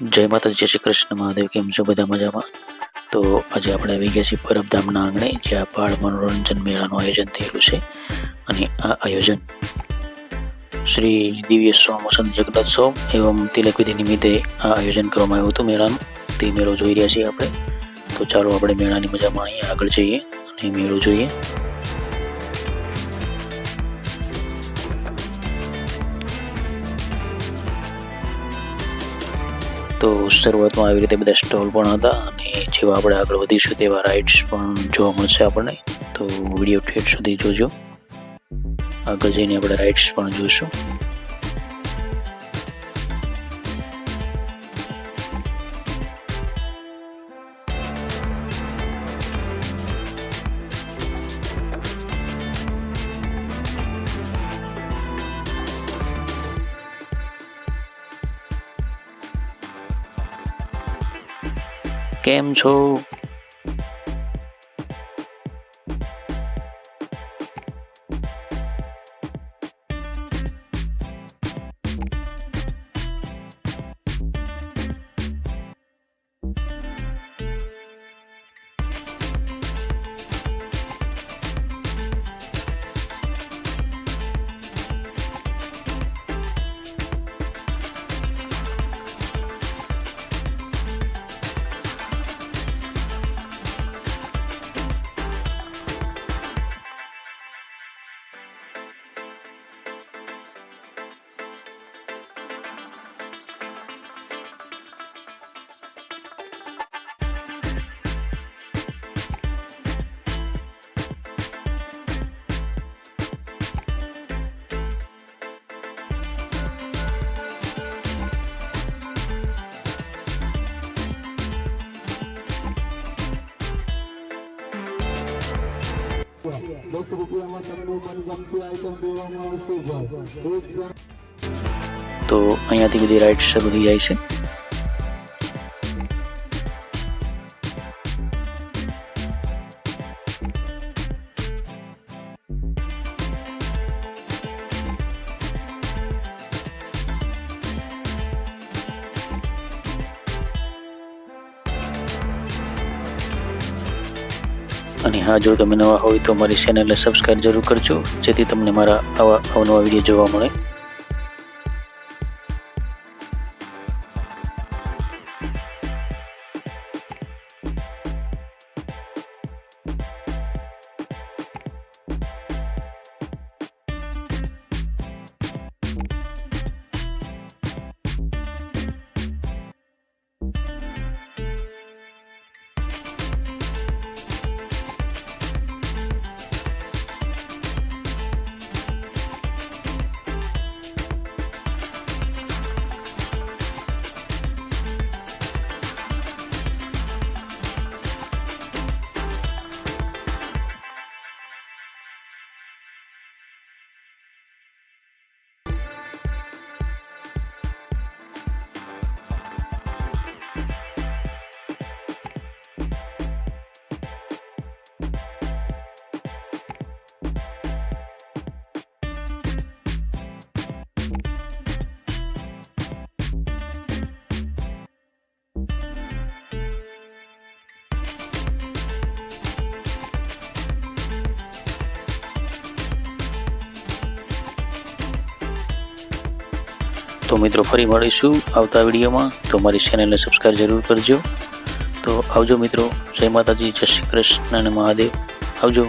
જય માતા, જય શ્રી કૃષ્ણ મહાદેવ. કેમ છો બધા? મજામાં? તો આજે આપણે આવી ગયા છીએ પરબધામના આંગણે, જ્યાં બાળ મનોરંજન મેળાનું આયોજન થયેલું છે. અને આ આયોજન શ્રી દિવ્ય સોમ વસંત જગન્નાથોત્સવ એવં તિલક વિધિ નિમિત્તે આ આયોજન કરવામાં આવ્યું હતું મેળાનું. તે મેળો જોઈ રહ્યા છીએ આપણે. તો ચાલો આપણે મેળાની મજા માણીએ, આગળ જઈએ અને મેળો જોઈએ. તો શરૂઆતમાં આવી રીતે બધા સ્ટોલ પણ હતા, અને જેવા આપણે આગળ વધીશું તેવા રાઇડ્સ પણ જોવા મળશે આપણને. તો વિડીયો ઠેઠ સુધી જોજો. આગળ જઈને આપણે રાઇડ્સ પણ જોઈશું. કેમ છો? તો અહીંયાથી બધી રાઇડ શરૂ થઈ જાય છે. અને હા, જો તમે નવા હોય તો મારી ચેનલને સબસ્ક્રાઈબ જરૂર કરજો, જેથી તમને મારા આવા અવનવા વિડીયો જોવા મળે. તો મિત્રો, ફરી મળીશું આવતા વિડીયોમાં. તો મારી ચેનલને સબસ્ક્રાઈબ જરૂર કરજો. તો આવજો મિત્રો. જય માતાજી, જય શ્રી કૃષ્ણ અને મહાદેવ. આવજો.